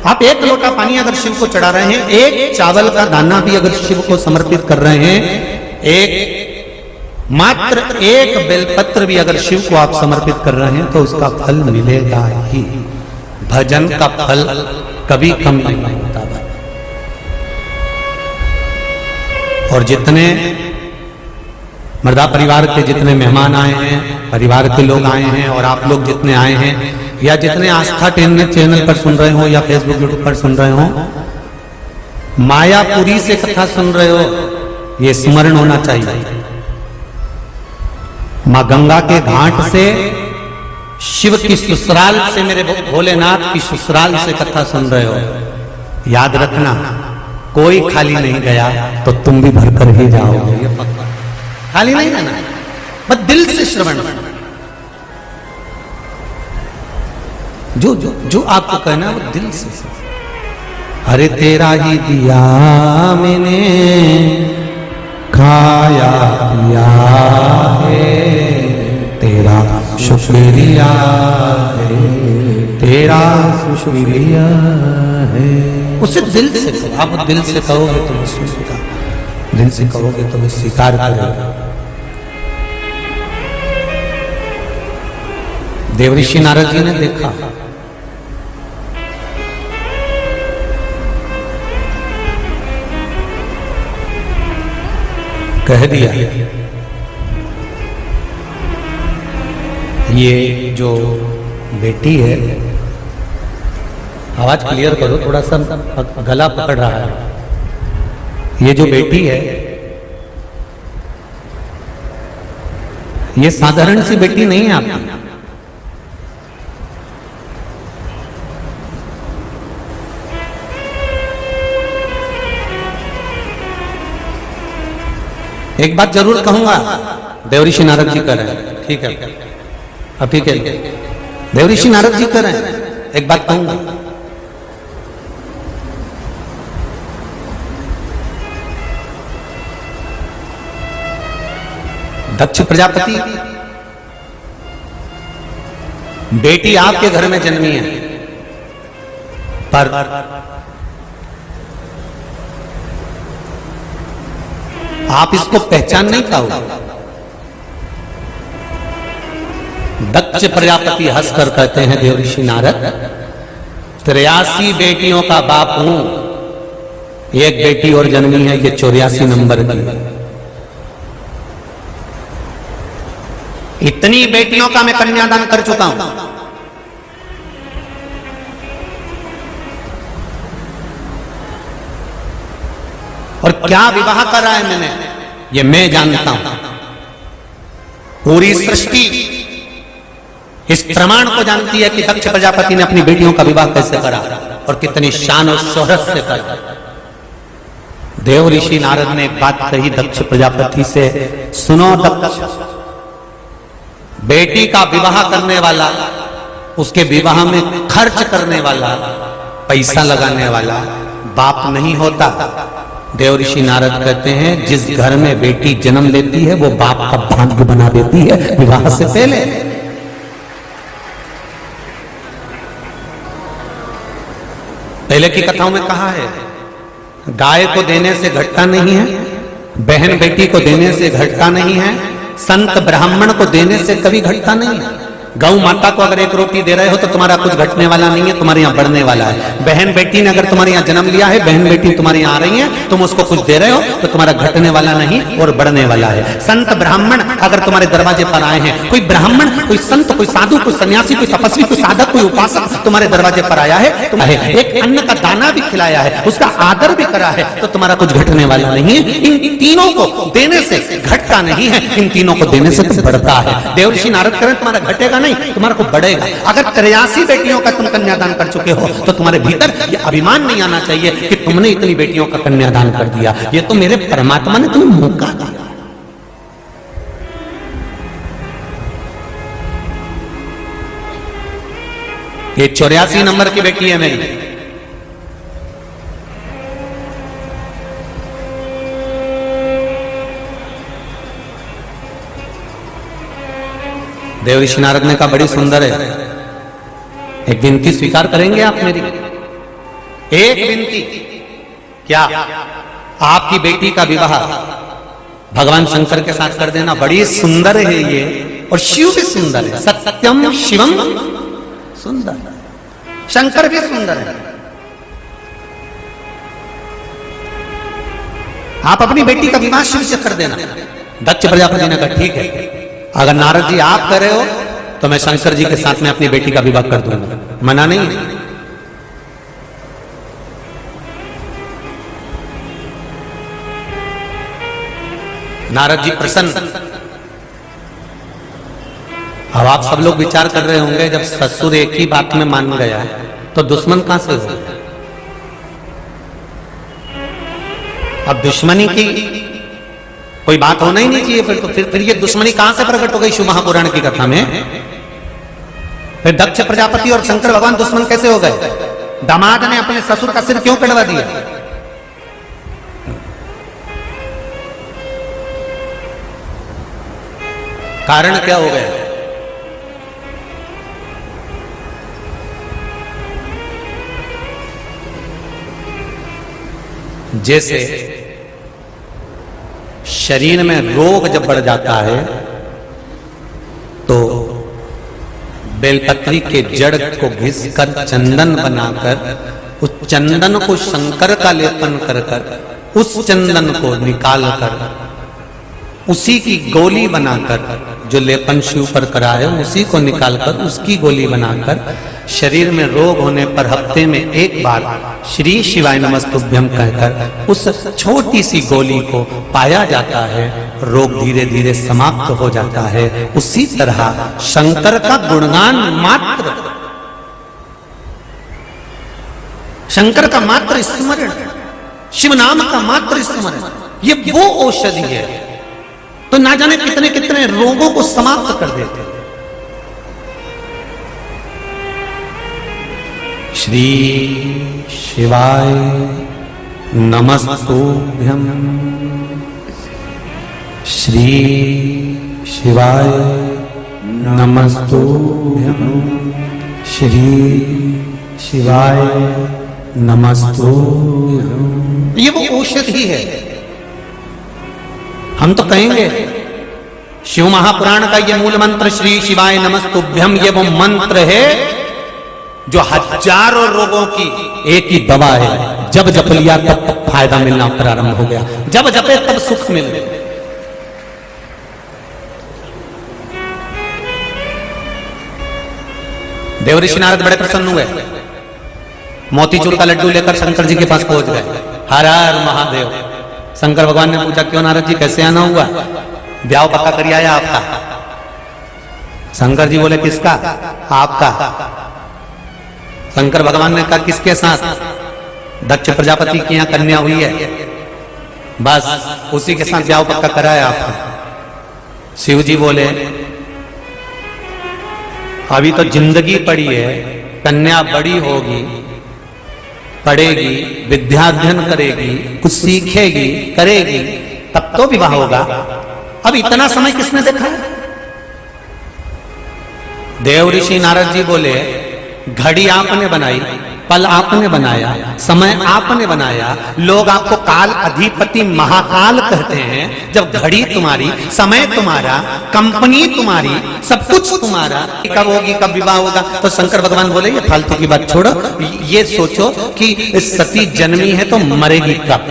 आप एक लोटा पानी अगर शिव को चढ़ा रहे हैं, एक चावल का दाना भी अगर शिव को समर्पित कर रहे हैं, मात्र एक बेलपत्र भी अगर शिव को आप समर्पित कर रहे हैं, तो उसका फल मिलेगा ही। भजन का फल कभी कम नहीं होता। और जितने मर्दा परिवार के जितने मेहमान आए हैं, परिवार के लोग आए हैं, और आप लोग जितने आए हैं, या जितने आस्था चैनल पर सुन रहे हो या फेसबुक यूट्यूब पर सुन रहे हो, मायापुरी से कथा सुन रहे हो, ये स्मरण होना चाहिए। मां गंगा के घाट से, शिव की ससुराल से, मेरे भोलेनाथ की ससुराल से कथा सुन रहे हो, याद रखना कोई खाली नहीं गया तो तुम भी भरकर ही जाओगे। ये पक्का, खाली नहीं जाना, बस दिल से श्रवण। जो जो जो आपको कहना है वो दिल से। अरे तेरा ही दिया मैंने, खाया पिया है, तेरा शुक्रिया है, तेरा शुक्रिया है। उसे दिल से कहो, आप दिल से कहोगे तो वो सुनेगा, दिल से कहोगे तो वो स्वीकार करेगा। देवऋषि नारद जी ने देखा, कह दिया ये जो बेटी है, आवाज क्लियर करो, थोड़ा सा गला पकड़ रहा है। ये जो बेटी है, ये साधारण सी बेटी नहीं है आपकी। एक बात जरूर कहूंगा, देवऋषि नारद जी कर रहे हैं, ठीक है, अब ठीक है, देवऋषि नारद जी कर रहे हैं, एक बात कहूंगा, दक्ष प्रजापति बेटी आपके घर में जन्मी है, पर आप इसको पहचान नहीं पाओगे। दक्ष प्रजापति हंसकर कहते हैं, देवऋषि नारद 83 बेटियों का बाप हूं, एक बेटी और जन्मी है, ये 84 नंबर की। इतनी बेटियों का मैं कन्यादान कर चुका हूं। और क्या विवाह करा है मैंने, ये मैं जानता हूं। पूरी सृष्टि इस प्रमाण को जानती है कि दक्ष प्रजापति ने अपनी बेटियों का विवाह कैसे करा और कितनी शान और शोहरत से करा। देवऋषि नारद ने एक बात कही दक्ष प्रजापति से, सुनो दक्ष, बेटी का विवाह करने वाला, उसके विवाह में खर्च करने वाला, पैसा लगाने वाला बाप नहीं होता। देवऋषि नारद कहते हैं, जिस घर में बेटी जन्म लेती है वो बाप का भाग्य बना देती है विवाह से पहले। पहले की कथाओं में कहा है, गाय को देने से घटता नहीं है, बहन बेटी को देने से घटता नहीं है, संत ब्राह्मण को देने से कभी घटता नहीं है। गौ माता को अगर एक रोटी दे रहे हो तो तुम्हारा कुछ घटने वाला नहीं है, तुम्हारे यहाँ बढ़ने वाला है। बहन बेटी ने अगर तुम्हारे यहाँ जन्म लिया है, बहन बेटी तुम्हारे यहाँ आ रही है, तुम उसको कुछ दे रहे हो तो तुम्हारा घटने वाला नहीं और बढ़ने वाला है। संत ब्राह्मण अगर तुम्हारे दरवाजे पर आए हैं, कोई ब्राह्मण, कोई संत, कोई साधु, कोई सन्यासी, कोई तपस्वी, कोई साधक, कोई उपासक तुम्हारे दरवाजे पर आया है, तुम्हें एक अन्न का दाना भी खिलाया है, उसका आदर भी करा है, तो तुम्हारा कुछ घटने वाला नहीं है। इन तीनों को देने से घटता नहीं है, इन तीनों को देने से बढ़ता है। देवऋषि नारद करें, तुम्हारा घटेगा नहीं, तुम्हारा को बढ़ेगा। अगर 83 बेटियों का तुम कन्यादान कर चुके हो तो तुम्हारे भीतर ये अभिमान नहीं आना चाहिए कि तुमने इतनी बेटियों का कन्यादान कर दिया। ये तो मेरे परमात्मा ने तुम्हें मौका दिया। ये 84 नंबर की बेटी है मेरी। देवऋषि नारद ने कहा, बड़ी सुंदर है, एक विनती स्वीकार करेंगे आप मेरी? एक विनती, क्या आपकी बेटी का विवाह भगवान शंकर के साथ कर देना। बड़ी सुंदर है ये, और शिव भी सुंदर है। सत्यम शिवम सुंदर, शंकर भी सुंदर है। आप अपनी बेटी का विवाह शिव से कर देना। दक्ष प्रजापति ने कहा ठीक है, अगर नारद जी आप कर रहे हो तो मैं शंकर जी के साथ में अपनी बेटी का विवाह कर दूंगा, मना नहीं है। नारद जी प्रसन्न। अब आप सब लोग विचार कर रहे होंगे, जब ससुर एक ही बात में मान गया तो दुश्मन कहां से हो? अब दुश्मनी की कोई बात होना ही नहीं चाहिए फिर तो। फिर ये दुश्मनी कहां से प्रकट हो गई शिव महापुराण की कथा में? फिर दक्ष प्रजापति और शंकर भगवान दुश्मन कैसे हो गए? दामाद ने अपने ससुर का सिर क्यों कटवा दिया? कारण क्या हो गया? जैसे शरीर में रोग जब बढ़ जाता है तो बेलपत्री के जड़ को घिसकर चंदन बनाकर उस चंदन को शंकर का लेपन कर उस चंदन को निकालकर उसी की गोली बनाकर, जो लेपन शिव पर करा है उसी को निकालकर उसकी गोली बनाकर शरीर में रोग होने पर हफ्ते में एक बार श्री शिवाय नमस्तुभ्यं कहकर उस छोटी सी गोली को पाया जाता है, रोग धीरे धीरे समाप्त हो जाता है। उसी तरह शंकर का गुणगान मात्र, शंकर का मात्र स्मरण, शिव नाम का मात्र स्मरण, ये वो औषधि है तो ना जाने कितने कितने रोगों को समाप्त कर देते। श्री शिवाय नमस्तुभ्यं, श्री शिवाय नमस्तुभ्यं, श्री शिवाय नमस्तुभ्यं। ये वो औषधि है। हम तो कहेंगे शिव महापुराण का ये मूल मंत्र श्री शिवाय नमस्तुभ्यं, ये वो मंत्र है जो हजारों रोगों की एक ही दवा है। जब जप लिया तब फायदा मिलना प्रारंभ हो गया, जब जपे तब सुख मिल गया। देवऋषि नारद बड़े प्रसन्न हुए, मोतीचूर का लड्डू लेकर शंकर जी के पास पहुंच गए। हर हर महादेव। शंकर भगवान ने पूछा क्यों नारद जी, कैसे आना हुआ? ब्याह पक्का करिए आया आपका? शंकर जी बोले किसका? आपका। शंकर भगवान ने कहा किसके साथ? दक्ष प्रजापति की यहां कन्या हुई है, बस उसी के साथ ब्याह पक्का कराया आपका। शिव जी बोले अभी तो जिंदगी पड़ी है, कन्या बड़ी होगी, पढ़ेगी, विद्याध्ययन करेगी, कुछ सीखेगी, करेगी, तब तो विवाह होगा। अब इतना समय किसने देखा है? देवऋषि नारद जी बोले घड़ी आपने बनाई, पल आपने बनाया, समय आपने बनाया। लोग आपको काल अधिपति महाकाल कहते हैं। जब घड़ी तुम्हारी, समय तुम्हारा, कंपनी तुम्हारी, सब कुछ तुम्हारा, कब होगी, कब विवाह होगा? तो शंकर भगवान बोले ये फालतू की बात छोड़ो, ये सोचो कि सती जन्मी है तो मरेगी कब।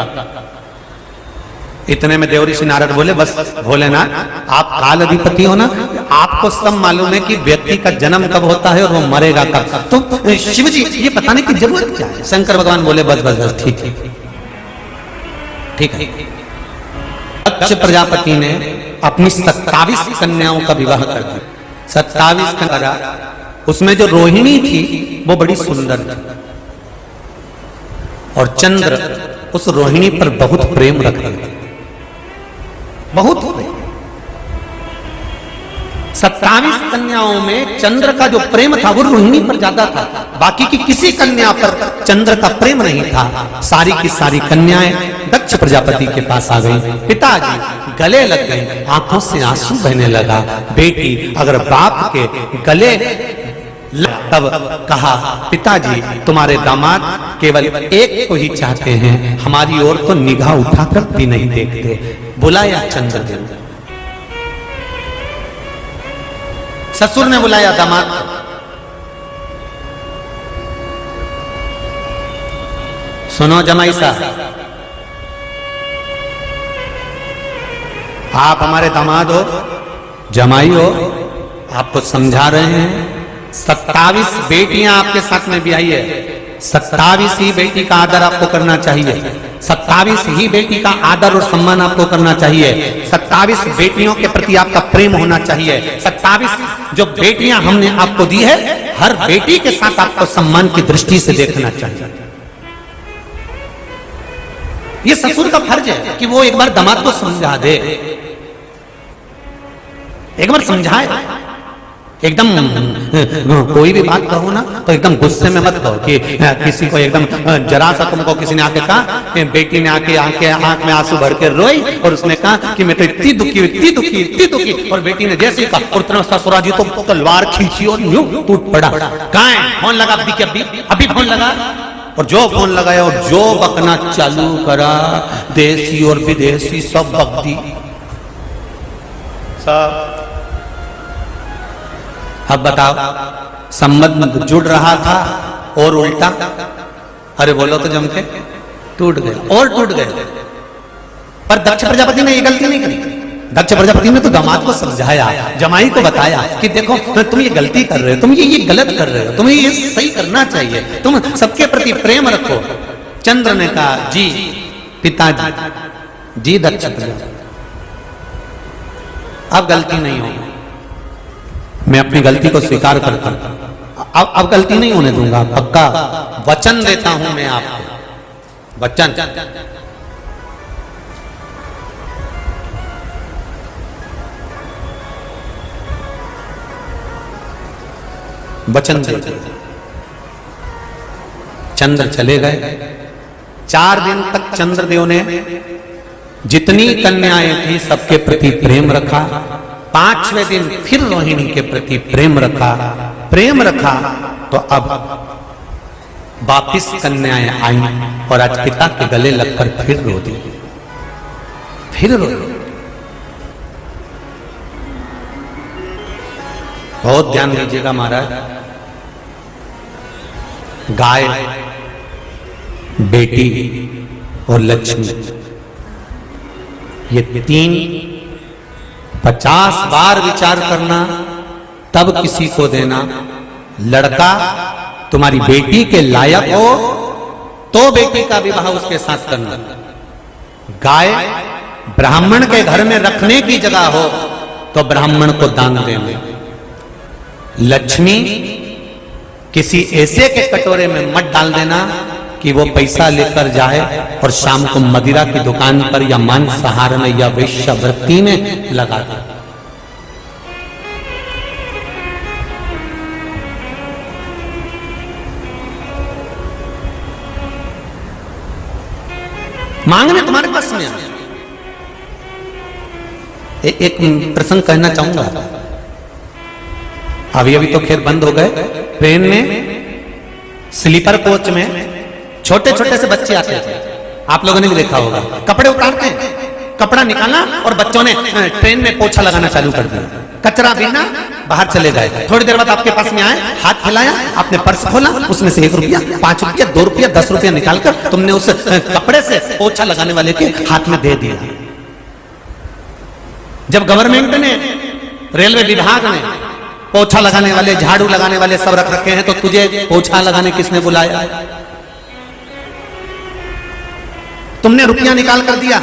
इतने में देवऋषि नारद बोले बस भोलेनाथ, आप काल अधिपति हो ना, आपको सब मालूम है कि व्यक्ति का जन्म कब होता है और वो मरेगा कब, तो शिव जी ये बताने की जरूरत क्या है? शंकर भगवान बोले बस बस बस ठीक है, ठीक है। दक्ष प्रजापति ने अपनी 27 कन्याओं का विवाह कर दिया। 27 कन्या, उसमें जो रोहिणी थी वो बड़ी सुंदर थी और चंद्र उस रोहिणी पर बहुत प्रेम रखते थे, बहुत प्रेम। 27 कन्याओं में चंद्र का जो प्रेम था वो रोहिणी पर ज्यादा था, बाकी की किसी कन्या पर चंद्र का प्रेम नहीं था। सारी की सारी कन्याएं दक्ष प्रजापति के पास आ गई। पिताजी गले लग गए, आंखों से आंसू बहने लगा। बेटी अगर बाप के गले तब कहा, पिताजी तुम्हारे दामाद केवल एक को ही चाहते हैं, हमारी ओर तो निगाह उठाकर भी नहीं देखते। बुलाया चंद्रदेव, ससुर ने बुलाया दामाद को। सुनो जमाई साहब, आप हमारे दामाद हो, जमाई हो, आपको समझा रहे हैं। 27 बेटियां आपके साथ में भी आई है, 27 ही बेटी का आदर आपको करना चाहिए, 27 ही बेटी का आदर और सम्मान आपको करना चाहिए, 27 बेटियों के प्रति आपका प्रेम होना चाहिए। 27 जो बेटियां हमने आपको दी है, हर बेटी के साथ आपको सम्मान की दृष्टि से देखना चाहिए। ये ससुर का फर्ज है कि वो एक बार दामाद को समझा दे, एक बार समझाए। एकदम कोई भी बात कहो ना तो एकदम गुस्से में मत कहो कि किसी को एकदम जरा सा तुमको किसी ने आके कहा, बेटी ने आके आंख में आंसू भर के रोई और उसने कहा कि मैं तो इतनी दुखी, और बेटी ने जैसे कहा और तरह ससुरा जी तो तलवार खींची और यूं टूट पड़ा। कहाँ है फोन लगा, अभी फोन लगा, और जो फोन लगाया और जो बकना चालू करा, देसी और विदेशी सब बक दी सब। अब बताओ, संबंध जुड़ रहा था और उल्टा, अरे बोलो तो जम के टूट गए और टूट गए। पर दक्ष प्रजापति ने ये गलती नहीं करी। दक्ष प्रजापति ने तो दामाद को समझाया, जमाई को बताया कि देखो तुम ये गलती कर रहे हो, तुम ये गलत कर रहे हो, तुम्हें ये सही करना चाहिए, तुम सबके प्रति प्रेम रखो। चंद्र ने कहा, जी पिताजी, जी दक्ष प्रजापति, अब गलती नहीं होगी, मैं अपनी गलती को स्वीकार करता हूं, अब गलती नहीं होने दूंगा, पक्का वचन देता हूं मैं आपको, वचन। वचन दे। चंद्र चले गए। 4 दिन तक चंद्रदेव ने जितनी कन्याएं थी सबके प्रति प्रेम रखा। 5वें दिन फिर रोहिणी के प्रति प्रेम रखा तो अब वापिस कन्याएं आई और आज पिता के गले लगकर फिर रो दी, फिर रो दी। बहुत ध्यान दीजिएगा महाराज, गाय, बेटी और लक्ष्मी, ये 3 50 बार विचार करना तब किसी को देना। लड़का तुम्हारी बेटी के लायक हो तो बेटी का विवाह उसके साथ करना। गाय ब्राह्मण के घर में रखने की जगह हो तो ब्राह्मण को दान देना। लक्ष्मी किसी ऐसे के कटोरे में मत डाल देना कि वो पैसा लेकर जाए और शाम को मदिरा की दुकान पर या मांसाहार में या वेश्यावृत्ति में लगा दे। मांगने तुम्हारे पास में एक प्रसंग कहना चाहूंगा। अभी तो खैर बंद हो गए। ट्रेन में स्लीपर कोच में छोटे छोटे से बच्चे आते थे, आप लोगों ने भी देखा होगा। कपड़े उतारते हैं, कपड़ा निकाला और बच्चों ने ट्रेन में पोछा लगाना चालू कर दिया, कचरा बिना बाहर चले गए। थोड़ी देर बाद आपके पास में आए, हाथ हिलाया, आपने पर्स खोला, उसमें से 1 रुपया, 5 रुपया, 2 रुपया, 10 रुपया निकालकर तुमने उस कपड़े से पोछा लगाने वाले के हाथ में दे दिया। जब गवर्नमेंट ने, रेलवे विभाग ने पोछा लगाने वाले, झाड़ू लगाने वाले सब रख रखे हैं, तो तुझे पोछा लगाने किसने बुलाया? तुमने रुपया निकाल कर दिया।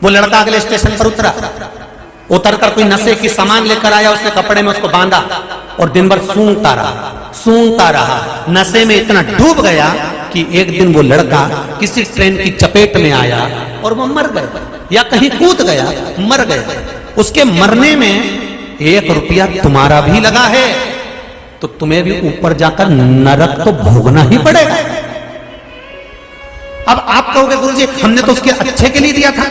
वो लड़का अगले स्टेशन पर उतरकर कोई नशे की सामान लेकर आया, उसने कपड़े में उसको बांधा और दिन भर सूंघता रहा। नशे में इतना डूब गया कि एक दिन वो लड़का किसी ट्रेन की चपेट में आया और वो मर गया, या कहीं कूद गया, मर गया। उसके मरने में 1 रुपया तुम्हारा भी लगा है, तो तुम्हें भी ऊपर जाकर नरक तो भोगना ही पड़ेगा। अब आप कहोगे गुरुजी हमने तो उसके अच्छे के लिए दिया था।